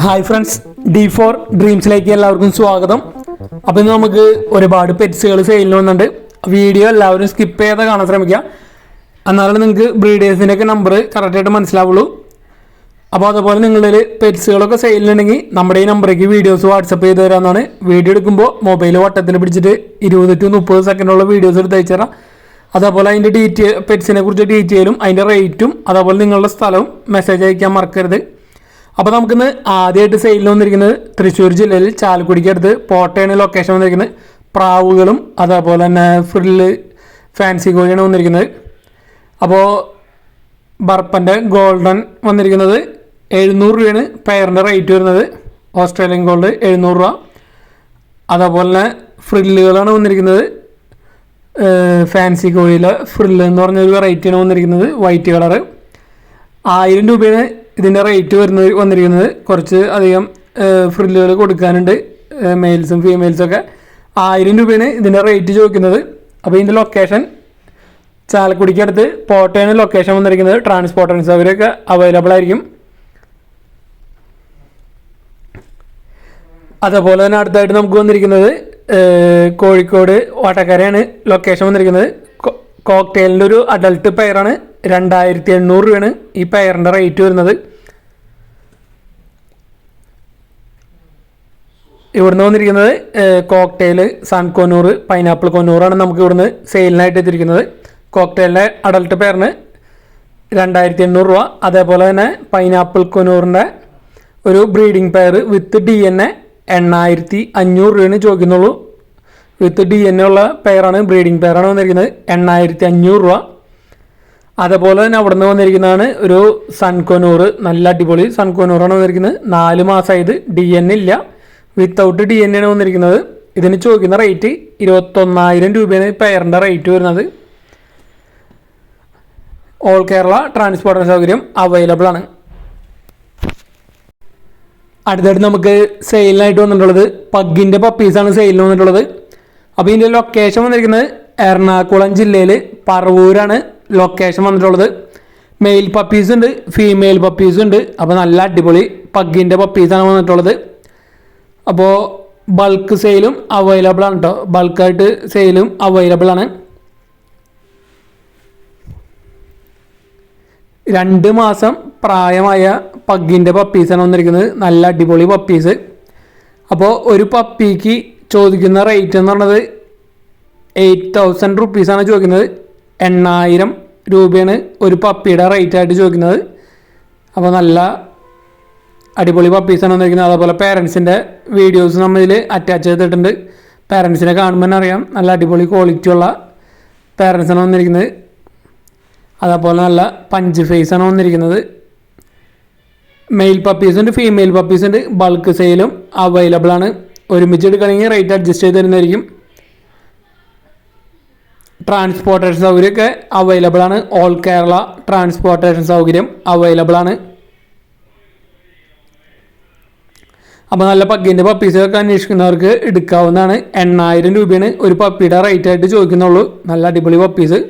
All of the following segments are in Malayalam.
ഹായ് ഫ്രണ്ട്സ്, D4 ഡ്രീംസിലേക്ക് എല്ലാവർക്കും സ്വാഗതം. അപ്പോൾ ഇന്ന് നമുക്ക് ഒരുപാട് പെറ്റ്സുകൾ സെയിലിന് വന്നിട്ടുണ്ട്. വീഡിയോ എല്ലാവരും സ്കിപ്പ് ചെയ്യാതെ കാണാൻ ശ്രമിക്കുക, എന്നാലും നിങ്ങൾക്ക് ബ്രീഡേഴ്സിൻ്റെയൊക്കെ നമ്പർ കറക്റ്റായിട്ട് മനസ്സിലാവുള്ളൂ. അപ്പോൾ അതുപോലെ നിങ്ങളിൽ പെറ്റ്സുകളൊക്കെ സെയിലുണ്ടെങ്കിൽ നമ്മുടെ ഈ നമ്പറേക്ക് വീഡിയോസ് വാട്സപ്പ് ചെയ്ത് തരാമെന്നാണ്. വീഡിയോ എടുക്കുമ്പോൾ മൊബൈൽ വട്ടത്തിൽ പിടിച്ചിട്ട് 20 to 30 സെക്കൻഡുള്ള വീഡിയോസ് എടുത്ത് അയച്ചു തരാം. അതേപോലെ അതിൻ്റെ പെറ്റ്സിനെ കുറിച്ച് ഡീറ്റെയിലും അതിൻ്റെ റേറ്റും അതേപോലെ നിങ്ങളുടെ സ്ഥലവും മെസ്സേജ് അയക്കാൻ മറക്കരുത്. അപ്പോൾ നമുക്കിന്ന് ആദ്യമായിട്ട് സെയിലിൽ വന്നിരിക്കുന്നത് തൃശ്ശൂർ ജില്ലയിൽ ചാലക്കുടിക്ക് അടുത്ത് പോട്ടയാണ് ലൊക്കേഷൻ വന്നിരിക്കുന്നത്. പ്രാവുകളും അതേപോലെ തന്നെ ഫ്രില്ല് ഫാൻസി കോഴിയാണ് വന്നിരിക്കുന്നത്. അപ്പോൾ ബർപ്പൻ്റെ ഗോൾഡൻ വന്നിരിക്കുന്നത് 700 രൂപയാണ് പെയറിൻ്റെ റേറ്റ് വരുന്നത്. ഓസ്ട്രേലിയൻ ഗോൾഡ് 700 രൂപ. അതേപോലെ തന്നെ ഫ്രില്ലുകളാണ് വന്നിരിക്കുന്നത്. ഫാൻസി കോഴിയിലെ ഫ്രില്ല് എന്ന് പറഞ്ഞൊരു വെറൈറ്റിയാണ് വന്നിരിക്കുന്നത്, വൈറ്റ് കളറ്. 1000 രൂപയാണ് ഇതിൻ്റെ റേറ്റ് വന്നിരിക്കുന്നത്. കുറച്ച് അധികം ഫ്രില്ലുകൾ കൊടുക്കാനുണ്ട്, മെയിൽസും ഫീമെയിൽസും ഒക്കെ. 1000 രൂപയാണ് ഇതിൻ്റെ റേറ്റ് ചോദിക്കുന്നത്. അപ്പോൾ ഇതിൻ്റെ ലൊക്കേഷൻ ചാലക്കുടിക്ക് അടുത്ത് പോട്ടയാണ് ലൊക്കേഷൻ വന്നിരിക്കുന്നത്. ട്രാൻസ്പോർട്ടേഷൻ സൗകര്യമൊക്കെ അവൈലബിൾ ആയിരിക്കും. അതേപോലെ തന്നെ അടുത്തായിട്ട് നമുക്ക് വന്നിരിക്കുന്നത് കോഴിക്കോട് വടകരയാണ് ലൊക്കേഷൻ വന്നിരിക്കുന്നത്. കോക്ടെയിലിൻ്റെ ഒരു അഡൽട്ട് പെയറാണ്. 2800 രൂപയാണ് ഈ പെയറിൻ്റെ റേറ്റ് വരുന്നത്. ഇവിടുന്ന് വന്നിരിക്കുന്നത് കോക്ടെയിൽ സൺകൊന്നൂർ പൈനാപ്പിൾ കൊന്നൂറാണ് നമുക്ക് ഇവിടുന്ന് സെയിലിനായിട്ട് എത്തിയിരിക്കുന്നത്. കോക്ടെയിലിൻ്റെ അഡൽട്ട് പെയറിന് 2800 രൂപ. അതേപോലെ തന്നെ പൈനാപ്പിൾ കൊന്നൂറിൻ്റെ ഒരു ബ്രീഡിംഗ് പെയർ വിത്ത് DNA 8500 രൂപയാണ് ചോദിക്കുന്നുള്ളൂ. വിത്ത് DNA ഉള്ള പെയറാണ്, ബ്രീഡിംഗ് പെയറാണ് വന്നിരിക്കുന്നത്. 8500 രൂപ. അതേപോലെ തന്നെ അവിടെ നിന്ന് വന്നിരിക്കുന്നതാണ് ഒരു സൺകൊന്നൂർ, നല്ല അടിപൊളി സൺകൊന്നൂറാണ് വന്നിരിക്കുന്നത്. 4 മാസമായത്, DNA ഇല്ല, വിത്തൗട്ട് DNA ആണ് വന്നിരിക്കുന്നത്. ഇതിന് ചോദിക്കുന്ന റേറ്റ് 21,000 രൂപയാണ് പെയറിൻ്റെ റേറ്റ് വരുന്നത്. ഓൾ കേരള ട്രാൻസ്പോർട്ടേഷൻ സൗകര്യം അവൈലബിൾ ആണ്. അടുത്തായിട്ട് നമുക്ക് സെയിലിനായിട്ട് വന്നിട്ടുള്ളത് പഗ്ഗിൻ്റെ പപ്പീസാണ് സെയിലിന് വന്നിട്ടുള്ളത്. അപ്പോൾ ഇതിൻ്റെ ലൊക്കേഷൻ വന്നിരിക്കുന്നത് എറണാകുളം ജില്ലയിൽ പറവൂരാണ് ലൊക്കേഷൻ വന്നിട്ടുള്ളത്. മെയിൽ പപ്പീസ് ഉണ്ട്, ഫീമെയിൽ പപ്പീസ് ഉണ്ട്. അപ്പോൾ നല്ല അടിപൊളി പഗ്ഗിൻ്റെ പപ്പീസാണ് വന്നിട്ടുള്ളത്. അപ്പോൾ ബൾക്ക് സെയിലും അവൈലബിൾ ആണ് കേട്ടോ, ബൾക്കായിട്ട് സെയിലും അവൈലബിൾ ആണ്. 2 മാസം പ്രായമായ പഗ്ഗിൻ്റെ പപ്പീസാണ് വന്നിരിക്കുന്നത്, നല്ല അടിപൊളി പപ്പീസ്. അപ്പോൾ ഒരു പപ്പിക്ക് ചോദിക്കുന്ന റേറ്റ് എന്ന് പറഞ്ഞത് 8000 റുപ്പീസാണ് ചോദിക്കുന്നത്. 8000 രൂപയാണ് ഒരു പപ്പിയുടെ റേറ്റായിട്ട് ചോദിക്കുന്നത്. അപ്പോൾ നല്ല അടിപൊളി പപ്പീസാണ് വന്നിരിക്കുന്നത്. അതേപോലെ പേരൻസിൻ്റെ വീഡിയോസ് നമ്മളിൽ അറ്റാച്ച് ചെയ്തിട്ടുണ്ട്. പേരൻസിനെ കാണുമ്പോൾ തന്നെ അറിയാം നല്ല അടിപൊളി ക്വാളിറ്റിയുള്ള പേരൻസാണ് വന്നിരിക്കുന്നത്. അതേപോലെ നല്ല പഞ്ച് ഫേസാണ് വന്നിരിക്കുന്നത്. മെയിൽ പപ്പീസ് ഉണ്ട്, ഫീമെയിൽ പപ്പീസ് ഉണ്ട്. ബൾക്ക് സെയിലും അവൈലബിൾ ആണ്. ഒരുമിച്ച് എടുക്കണമെങ്കിൽ റേറ്റ് അഡ്ജസ്റ്റ് ചെയ്ത് തരുന്നതായിരിക്കും. ട്രാൻസ്പോർട്ടേഷൻ സൗകര്യമൊക്കെ അവൈലബിൾ ആണ്. ഓൾ കേരള ട്രാൻസ്പോർട്ടേഷൻ സൗകര്യം അവൈലബിൾ ആണ്. അപ്പോൾ നല്ല പഗ്ഗിൻ്റെ പപ്പീസൊക്കെ അന്വേഷിക്കുന്നവർക്ക് എടുക്കാവുന്നതാണ്. 8000 രൂപയാണ് ഒരു പപ്പിയുടെ റേറ്റായിട്ട് ചോദിക്കുന്നുള്ളൂ. നല്ല അടിപൊളി പപ്പീസ്.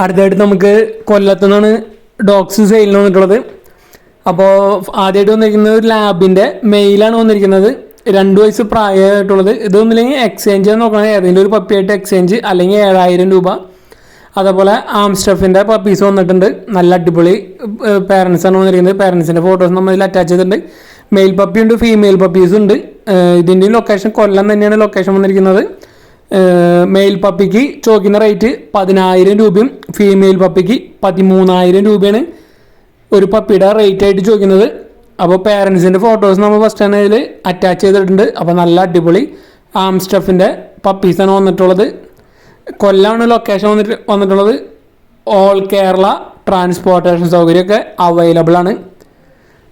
അടുത്തായിട്ട് നമുക്ക് കൊല്ലത്തു നിന്നാണ് ഡോഗ്സ് സെയിലിന് വന്നിട്ടുള്ളത്. അപ്പോൾ ആദ്യമായിട്ട് വന്നിരിക്കുന്നത് ഒരു ലാബിൻ്റെ മെയിലാണ് വന്നിരിക്കുന്നത്. 2 വയസ്സ് പ്രായമായിട്ടുള്ളത്. ഇതൊന്നുമില്ലെങ്കിൽ എക്സ്ചേഞ്ച് നോക്കണത്, ഏതെങ്കിലും ഒരു പപ്പിയായിട്ട് എക്സ്ചേഞ്ച്, അല്ലെങ്കിൽ 7000 രൂപ. അതേപോലെ ആംസ്റ്റഫിൻ്റെ പപ്പീസ് വന്നിട്ടുണ്ട്. നല്ല അടിപൊളി പേരൻസാണ് വന്നിരിക്കുന്നത്. പേരൻസിൻ്റെ ഫോട്ടോസ് നമ്മൾ ഇതിൽ അറ്റാച്ച് ചെയ്തിട്ടുണ്ട്. മെയിൽ പപ്പി ഉണ്ട്, ഫീമെയിൽ പപ്പീസും ഉണ്ട്. ഇതിൻ്റെ ലൊക്കേഷൻ കൊല്ലം തന്നെയാണ് ലൊക്കേഷൻ വന്നിരിക്കുന്നത്. മെയിൽ പപ്പിക്ക് ചോദിക്കുന്ന റേറ്റ് 10000 രൂപയും ഫീമെയിൽ പപ്പിക്ക് 13,000 രൂപയാണ് ഒരു പപ്പിയുടെ റേറ്റ് ആയിട്ട് ചോദിക്കുന്നത്. അപ്പോൾ പേരൻസിൻ്റെ ഫോട്ടോസ് നമ്മൾ ഫസ്റ്റ് തന്നെ ഇതിൽ അറ്റാച്ച് ചെയ്തിട്ടുണ്ട്. അപ്പോൾ നല്ല അടിപൊളി ആംസ്റ്റഫിൻ്റെ പപ്പീസാണ് വന്നിട്ടുള്ളത്. കൊല്ലമാണ് ലൊക്കേഷൻ വന്നിട്ടുള്ളത്. ഓൾ കേരള ട്രാൻസ്പോർട്ടേഷൻ സൗകര്യമൊക്കെ അവൈലബിൾ ആണ്.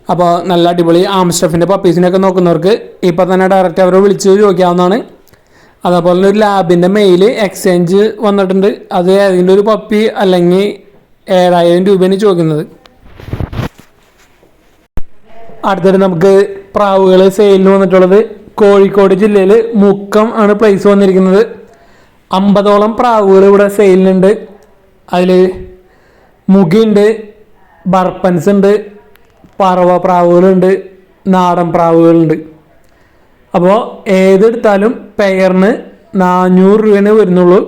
അപ്പോൾ നല്ല അടിപൊളി ആംസ്റ്റഫിൻ്റെ പപ്പീസിനെയൊക്കെ നോക്കുന്നവർക്ക് ഇപ്പോൾ തന്നെ ഡയറക്റ്റ് അവരെ വിളിച്ച് ചോദിക്കാവുന്നതാണ്. അതേപോലെ ഒരു ലാബിൻ്റെ മെയിൽ എക്സ്ചേഞ്ച് വന്നിട്ടുണ്ട്. അത് ഏതെങ്കിലും ഒരു പപ്പി അല്ലെങ്കിൽ 7000 രൂപയാണ് ചോദിക്കുന്നത്. അടുത്തിട്ട് നമുക്ക് പ്രാവുകൾ സെയിലിന് വന്നിട്ടുള്ളത് കോഴിക്കോട് ജില്ലയിൽ മുക്കം ആണ് പ്ലേസ് വന്നിരിക്കുന്നത്. 50ഓളം പ്രാവുകൾ ഇവിടെ സെയിലിനുണ്ട്. അതിൽ മുഗിയുണ്ട്, ബർപ്പൻസ് ഉണ്ട്, പറവ പ്രാവുകളുണ്ട്, നാടൻ പ്രാവുകളുണ്ട്. അപ്പോൾ ഏതെടുത്താലും പെയറിന് 400 രൂപയെ വരുന്നുള്ളൂ.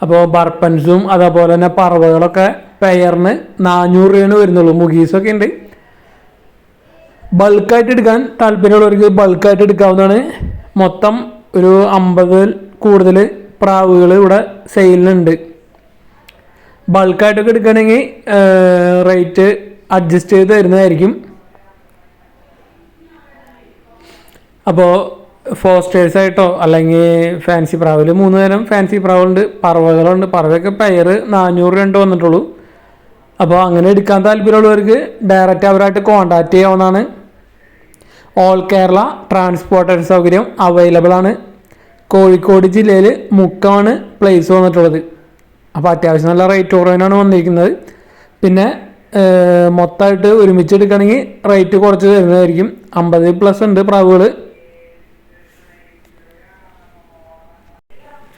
അപ്പോൾ ബർപ്പൻസും അതേപോലെ തന്നെ പറവകളൊക്കെ പെയറിന് 400 രൂപയെ വരുന്നുള്ളൂ. മുഗീസൊക്കെ ഉണ്ട്. ബൾക്കായിട്ട് എടുക്കാൻ താല്പര്യമുള്ളവർക്ക് ബൾക്കായിട്ട് എടുക്കാവുന്നതാണ്. മൊത്തം ഒരു 50 കൂടുതൽ പ്രാവുകൾ ഇവിടെ സെയിലിനുണ്ട്. ബൾക്കായിട്ടൊക്കെ എടുക്കുകയാണെങ്കിൽ റേറ്റ് അഡ്ജസ്റ്റ് ചെയ്ത് തരുന്നതായിരിക്കും. അപ്പോൾ ഫോസ്റ്റേഴ്സായിട്ടോ അല്ലെങ്കിൽ ഫാൻസി പ്രാവിൽ 3 തരം ഫാൻസി പ്രാവുകളുണ്ട്, പറവകളുണ്ട്. പറവയൊക്കെ പെയർ 400 രൂപ വന്നിട്ടുള്ളൂ. അപ്പോൾ അങ്ങനെ എടുക്കാൻ താല്പര്യമുള്ളവർക്ക് ഡയറക്റ്റ് അവരായിട്ട് കോൺടാക്റ്റ് ചെയ്യാവുന്നതാണ്. ഓൾ കേരള ട്രാൻസ്പോർട്ടേഷൻ സൗകര്യം അവൈലബിൾ ആണ്. കോഴിക്കോട് ജില്ലയിൽ മുക്കമാണ് പ്ലേസ് വന്നിട്ടുള്ളത്. അപ്പോൾ അത്യാവശ്യം നല്ല റേറ്റ് കുറവിനാണ് വന്നിരിക്കുന്നത്. പിന്നെ മൊത്തമായിട്ട് ഒരുമിച്ച് എടുക്കുകയാണെങ്കിൽ റേറ്റ് കുറച്ച് തരുന്നതായിരിക്കും. 50+ ഉണ്ട് പ്രാവുകൾ.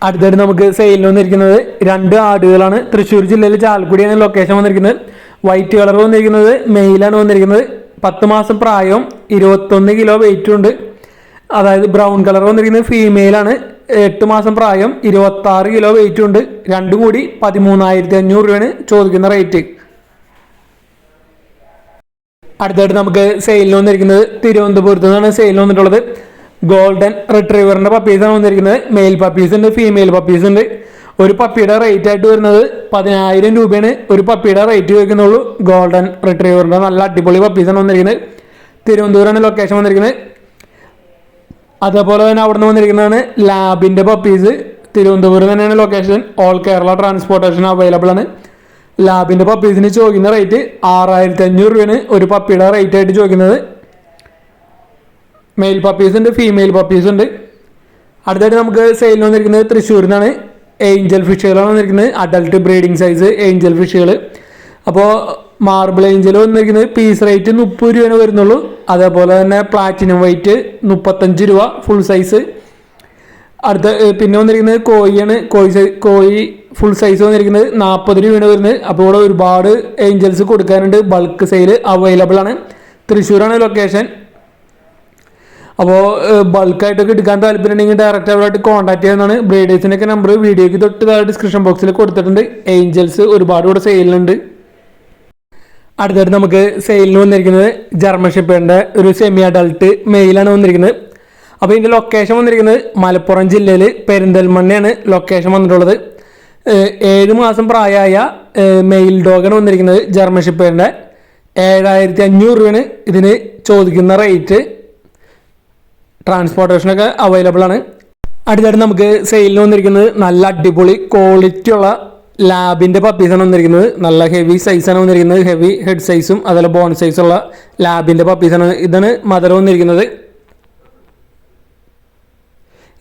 അടുത്തായിട്ട് നമുക്ക് സെയിലിന് വന്നിരിക്കുന്നത് 2 ആടുകളാണ്. തൃശ്ശൂർ ജില്ലയിൽ ചാലക്കുടിയാണ് ലൊക്കേഷൻ വന്നിരിക്കുന്നത്. വൈറ്റ് കളർ വന്നിരിക്കുന്നത് മെയിലാണ് വന്നിരിക്കുന്നത്. 10 മാസം പ്രായവും 21 കിലോ വെയിറ്റും ഉണ്ട്. അതായത് ബ്രൗൺ കളർ വന്നിരിക്കുന്നത് ഫീമെയിലാണ്. 8 മാസം പ്രായം 26 കിലോ വെയിറ്റും ഉണ്ട്. രണ്ടും കൂടി 13,500 രൂപയാണ് ചോദിക്കുന്ന റേറ്റ്. അടുത്തായിട്ട് നമുക്ക് സെയിലിന് വന്നിരിക്കുന്നത് തിരുവനന്തപുരത്ത് നിന്നാണ് സെയിലിന് വന്നിട്ടുള്ളത്. ഗോൾഡൻ റിട്രീവറിൻ്റെ പപ്പീസാണ് വന്നിരിക്കുന്നത്. മെയിൽ പപ്പീസ് ഉണ്ട്, ഫീമെയിൽ പപ്പീസ് ഉണ്ട്. ഒരു പപ്പിയുടെ റേറ്റ് ആയിട്ട് വരുന്നത് 10,000 രൂപയാണ്. ഒരു പപ്പിയുടെ റേറ്റ് ചോദിക്കുന്നുള്ളൂ. ഗോൾഡൻ റിട്രീവറിൻ്റെ നല്ല അടിപൊളി പപ്പീസാണ് വന്നിരിക്കുന്നത്. തിരുവനന്തപുരമാണ് ലൊക്കേഷൻ വന്നിരിക്കുന്നത്. അതേപോലെ തന്നെ അവിടെ നിന്ന് വന്നിരിക്കുന്നതാണ് ലാബിൻ്റെ പപ്പീസ്. തിരുവനന്തപുരം തന്നെയാണ് location. All Kerala transportation available ആണ്. ലാബിൻ്റെ പപ്പീസിന് ചോദിക്കുന്ന റേറ്റ് 6,500 രൂപയാണ് ഒരു പപ്പിയുടെ റേറ്റ് ആയിട്ട് ചോദിക്കുന്നത്. മെയിൽ പപ്പീസ് ഉണ്ട്, ഫീമെയിൽ പപ്പീസ് ഉണ്ട്. അടുത്തായിട്ട് നമുക്ക് സെയിലിന് വന്നിരിക്കുന്നത് തൃശ്ശൂരിൽ നിന്നാണ്. ഏഞ്ചൽ ഫിഷുകളാണ് വന്നിരിക്കുന്നത്. അഡൽട്ട് ബ്രീഡിംഗ് സൈസ് ഏഞ്ചൽ ഫിഷുകൾ. അപ്പോൾ മാർബിൾ ഏഞ്ചൽ വന്നിരിക്കുന്നത് പീസ് റേറ്റ് 30 രൂപയാണ് വരുന്നുള്ളൂ. അതേപോലെ തന്നെ പ്ലാറ്റിനം വൈറ്റ് 35 രൂപ ഫുൾ സൈസ്. അടുത്ത പിന്നെ വന്നിരിക്കുന്നത് കോഴിയാണ്. കോഴി ഫുൾ സൈസ് വന്നിരിക്കുന്നത് 40 രൂപയാണ് വരുന്നത്. അപ്പോൾ ഇവിടെ ഒരുപാട് ഏഞ്ചൽസ് കൊടുക്കാനുണ്ട്. ബൾക്ക് സെയിൽ അവൈലബിൾ ആണ്. തൃശ്ശൂരാണ് ലൊക്കേഷൻ. അപ്പോൾ ബൾക്കായിട്ടൊക്കെ എടുക്കാൻ താല്പര്യം ഉണ്ടെങ്കിൽ ഡയറക്റ്റ് അവരായിട്ട് കോൺടാക്ട് ചെയ്യുന്നതാണ്. ബ്രീഡേഴ്സിൻ്റെയൊക്കെ നമ്പർ വീഡിയോയ്ക്ക് തൊട്ട് താഴെ ഡിസ്ക്രിപ്ഷൻ ബോക്സിൽ കൊടുത്തിട്ടുണ്ട്. ഏഞ്ചൽസ് ഒരുപാട് ഇവിടെ സെയിലുണ്ട്. അടുത്തായിട്ട് നമുക്ക് സെയിലിന് വന്നിരിക്കുന്നത് ജർമ്മൻ ഷെപ്പേർഡിൻ്റെ ഒരു സെമി അഡൾട്ട് മെയിലാണ് വന്നിരിക്കുന്നത്. അപ്പോൾ ഇതിൻ്റെ ലൊക്കേഷൻ വന്നിരിക്കുന്നത് മലപ്പുറം ജില്ലയിൽ പെരിന്തൽമണ്ണയാണ് ലൊക്കേഷൻ വന്നിട്ടുള്ളത്. 7 മാസം പ്രായമായ മെയിൽ ഡോഗാണ് വന്നിരിക്കുന്നത്. ജർമ്മൻ ഷെപ്പേർഡിൻ്റെ 7,500 രൂപയാണ് ഇതിന് ചോദിക്കുന്ന റേറ്റ്. ട്രാൻസ്പോർട്ടേഷനൊക്കെ അവൈലബിൾ ആണ്. അടുത്തായിട്ട് നമുക്ക് സെയിലിന് വന്നിരിക്കുന്നത് നല്ല അടിപൊളി ക്വാളിറ്റി ഉള്ള ലാബിൻ്റെ പപ്പീസാണ് വന്നിരിക്കുന്നത്. നല്ല ഹെവി സൈസാണ് വന്നിരിക്കുന്നത്. ഹെവി ഹെഡ് സൈസും അതുപോലെ ബോൺ സൈസുള്ള ലാബിൻ്റെ പപ്പീസാണ്. ഇതാണ് മദർ വന്നിരിക്കുന്നത്,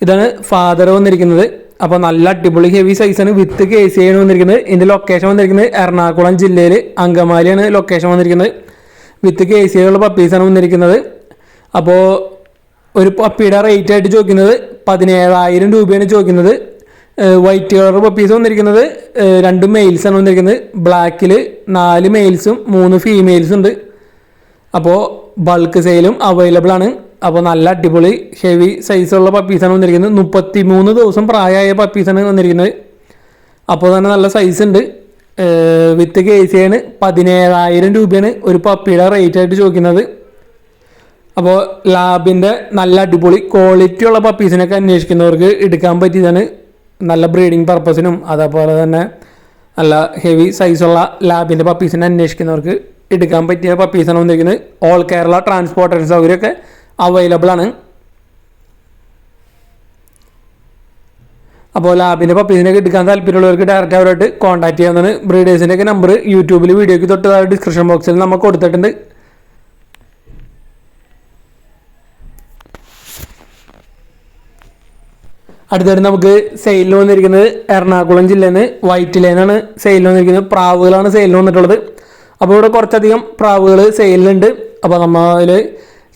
ഇതാണ് ഫാദർ വന്നിരിക്കുന്നത്. അപ്പോൾ നല്ല അടിപൊളി ഹെവി സൈസാണ്. വിത്ത് KC ആണ് വന്നിരിക്കുന്നത്. ഇതിൻ്റെ ലൊക്കേഷൻ വന്നിരിക്കുന്നത് എറണാകുളം ജില്ലയിൽ അങ്കമാലിയാണ് ലൊക്കേഷൻ വന്നിരിക്കുന്നത്. വിത്ത് KC ഉള്ള പപ്പീസാണ് വന്നിരിക്കുന്നത്. അപ്പോൾ ഒരു പപ്പിയുടെ റേറ്റ് ആയിട്ട് ചോദിക്കുന്നത് 17,000 രൂപയാണ് ചോദിക്കുന്നത്. വൈറ്റ് കളർ പപ്പീസ് വന്നിരിക്കുന്നത് 2 മെയിൽസാണ് വന്നിരിക്കുന്നത്. ബ്ലാക്കിൽ 4 മെയിൽസും 3 ഫീമെയിൽസും ഉണ്ട്. അപ്പോൾ ബൾക്ക് സെയിലും അവൈലബിൾ ആണ്. അപ്പോൾ നല്ല അടിപൊളി ഹെവി സൈസുള്ള പപ്പീസാണ് വന്നിരിക്കുന്നത്. 33 ദിവസം പ്രായമായ പപ്പീസാണ് വന്നിരിക്കുന്നത്. അപ്പോൾ തന്നെ നല്ല സൈസ് ഉണ്ട്. വിത്ത് KC ആണ്. 17,000 രൂപയാണ് ഒരു പപ്പിയുടെ റേറ്റ് ആയിട്ട് ചോദിക്കുന്നത്. അപ്പോൾ ലാബിൻ്റെ നല്ല അടിപൊളി ക്വാളിറ്റി ഉള്ള പപ്പീസിനൊക്കെ അന്വേഷിക്കുന്നവർക്ക് എടുക്കാൻ പറ്റിയതാണ്. നല്ല ബ്രീഡിങ് പർപ്പസിനും അതേപോലെ തന്നെ നല്ല ഹെവി സൈസുള്ള ലാബിൻ്റെ പപ്പീസിനെ അന്വേഷിക്കുന്നവർക്ക് എടുക്കാൻ പറ്റിയ പപ്പീസാണ് വന്നിരിക്കുന്നത്. ഓൾ കേരള ട്രാൻസ്പോർട്ടേഷൻ സൗകര്യമൊക്കെ അവൈലബിൾ ആണ്. അപ്പോൾ ലാബിൻ്റെ പപ്പീസിനൊക്കെ എടുക്കാൻ താല്പര്യമുള്ളവർക്ക് ഡയറക്റ്റ് അവരായിട്ട് കോൺടാക്ട് ചെയ്യാവുന്നതാണ്. ബ്രീഡേഴ്സിൻ്റെയൊക്കെ നമ്പർ യൂട്യൂബിൽ വീഡിയോയ്ക്ക് തൊട്ട് താഴെ ഡിസ്ക്രിപ്ഷൻ ബോക്സിൽ നമുക്ക് കൊടുത്തിട്ടുണ്ട്. അടുത്തായിട്ട് നമുക്ക് സെയിലിന് വന്നിരിക്കുന്നത് എറണാകുളം ജില്ലയിൽ നിന്ന് വൈറ്റ് ലൈനാണ് സെയിലിന് വന്നിരിക്കുന്നത്. പ്രാവുകളാണ് സെയിലിന് വന്നിട്ടുള്ളത്. അപ്പോൾ ഇവിടെ കുറച്ചധികം പ്രാവുകൾ സെയിലുണ്ട്. അപ്പോൾ നമ്മൾ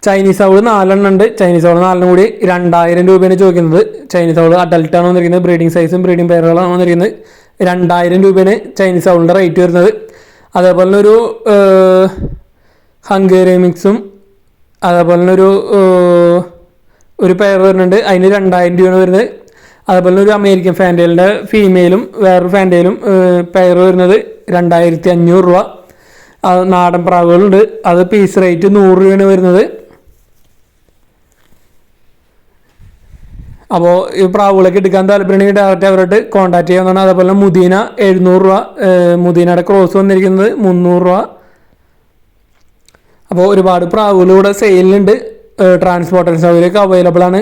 ചൈനീസ് ഔൾ 4 ഉണ്ട്. ചൈനീസ് ഔൾ 4 കൂടി 2000 രൂപയാണ് ചോദിക്കുന്നത്. ചൈനീസ് ഔൾ അഡൽട്ടാണ് വന്നിരിക്കുന്നത്. ബ്രീഡിംഗ് സൈസും ബ്രീഡിംഗ് പെയറുകളാണ് വന്നിരിക്കുന്നത്. 2000 രൂപയാണ് ചൈനീസ് ഔളിൻ്റെ റേറ്റ് വരുന്നത്. അതേപോലെ തന്നെ ഹംഗേറിയൻ മിക്സും അതേപോലെ തന്നെ ഒരു പെയർ വരുന്നുണ്ട്. അതിന് 2000 രൂപയാണ് വരുന്നത്. അതേപോലെ തന്നെ ഒരു അമേരിക്കൻ ഫാൻറ്റെയിലിൻ്റെ ഫീമെയിലും വേറൊരു ഫാൻറ്റെയിലും പെയർ വരുന്നത് 2500 രൂപ. അത് നാടൻ പ്രാവുകളുണ്ട്. അത് പീസ് റേറ്റ് 100 രൂപയാണ് വരുന്നത്. അപ്പോൾ ഈ പ്രാവുകളൊക്കെ എടുക്കാൻ താല്പര്യമുണ്ടെങ്കിൽ ഡയറക്റ്റ് അവരോട്ട് കോൺടാക്ട് ചെയ്യാവുന്നതാണ്. അതേപോലെ മുദീന 700 രൂപ. മുദീനയുടെ ക്രോസ് വന്നിരിക്കുന്നത് 300 രൂപ. അപ്പോൾ ഒരുപാട് പ്രാവുകൾ ഇവിടെ സെയിലുണ്ട്. ട്രാൻസ്പോർട്ടേഷൻ സൗകര്യമൊക്കെ അവൈലബിൾ ആണ്.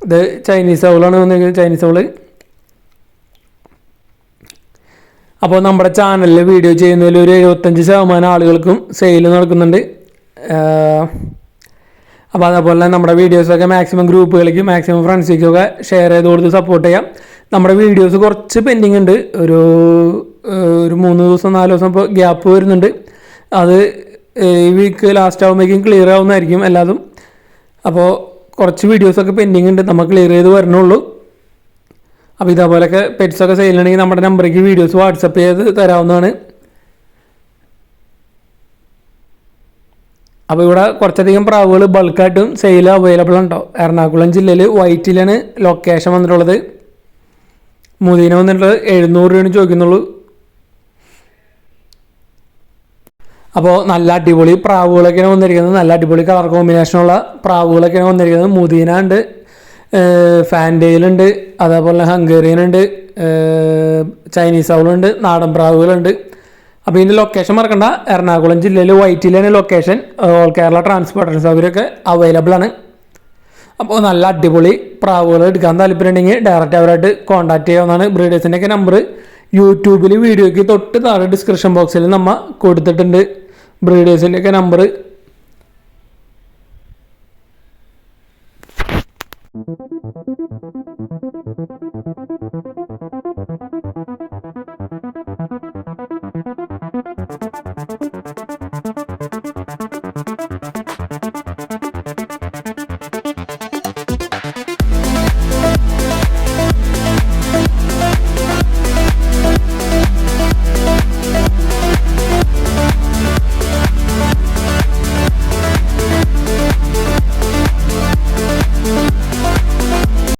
ഇത് ചൈനീസ് ഔളാണ് വന്നിരിക്കുന്നത്. ചൈനീസ് ഔള്. അപ്പോൾ നമ്മുടെ ചാനലിൽ വീഡിയോ ചെയ്യുന്നതിൽ ഒരു 75% ആളുകൾക്കും സെയിൽ നടക്കുന്നുണ്ട്. അപ്പോൾ അതേപോലെ നമ്മുടെ വീഡിയോസൊക്കെ മാക്സിമം ഗ്രൂപ്പുകളിലേക്ക് മാക്സിമം ഫ്രണ്ട്സിലേക്കൊക്കെ ഷെയർ ചെയ്ത് കൊടുത്ത് സപ്പോർട്ട് ചെയ്യാം. നമ്മുടെ വീഡിയോസ് കുറച്ച് പെൻഡിങ് ഉണ്ട്. ഒരു 3 ദിവസം 4 ദിവസം ഇപ്പോൾ ഗ്യാപ്പ് വരുന്നുണ്ട്. അത് ഈ വീക്ക് ലാസ്റ്റ് ആകുമ്പോഴേക്കും ക്ലിയർ ആവുന്നതായിരിക്കും എല്ലാതും. അപ്പോൾ കുറച്ച് വീഡിയോസൊക്കെ പെൻഡിങ് ഉണ്ട്. നമ്മൾ ക്ലിയർ ചെയ്ത് വരണുള്ളൂ. അപ്പോൾ ഇതേപോലെയൊക്കെ പെറ്റ്സൊക്കെ സെയിലുണ്ടെങ്കിൽ നമ്മുടെ നമ്പറേക്ക് വീഡിയോസ് വാട്സപ്പ് ചെയ്ത് തരാവുന്നതാണ്. അപ്പോൾ ഇവിടെ കുറച്ചധികം പ്രാവുകൾ ബൾക്കായിട്ടും സെയിൽ അവൈലബിൾ ഉണ്ടോ. എറണാകുളം ജില്ലയിൽ വൈറ്റിലാണ് ലൊക്കേഷൻ വന്നിട്ടുള്ളത്. മുദീന വന്നിട്ടുള്ളത് 700 രൂപയാണ് ചോദിക്കുന്നുള്ളൂ. അപ്പോൾ നല്ല അടിപൊളി പ്രാവുകളൊക്കെയാണ് വന്നിരിക്കുന്നത്. നല്ല അടിപൊളി കളർ കോമ്പിനേഷനുള്ള പ്രാവുകളൊക്കെയാണ് വന്നിരിക്കുന്നത്. മുദീന ഉണ്ട്, ഫാൻറ്റെയിലുണ്ട്, അതേപോലെ ഹംഗേറിയൻ ഉണ്ട്, ചൈനീസ് ഔളുണ്ട്, നാടൻ പ്രാവുകളുണ്ട്. അപ്പോൾ ഇതിൻ്റെ ലൊക്കേഷൻ മറക്കണ്ട. എറണാകുളം ജില്ലയിൽ വൈറ്റിലാണ് ലൊക്കേഷൻ. ഓൾ കേരള ട്രാൻസ്പോർട്ടേഷൻ സൗകര്യമൊക്കെ അവൈലബിൾ ആണ്. അപ്പോൾ നല്ല അടിപൊളി പ്രാവുകൾ എടുക്കാൻ താല്പര്യമുണ്ടെങ്കിൽ ഡയറക്റ്റ് അവരായിട്ട് കോൺടാക്ട് ചെയ്യാവുന്നതാണ്. ബ്രീഡേഴ്സിൻ്റെയൊക്കെ നമ്പർ യൂട്യൂബിൽ വീഡിയോയ്ക്ക് തൊട്ട് താഴെ ഡിസ്ക്രിപ്ഷൻ ബോക്സിൽ നമ്മൾ കൊടുത്തിട്ടുണ്ട്. ബ്രീഡേഴ്സിൻ്റെയൊക്കെ നമ്പർ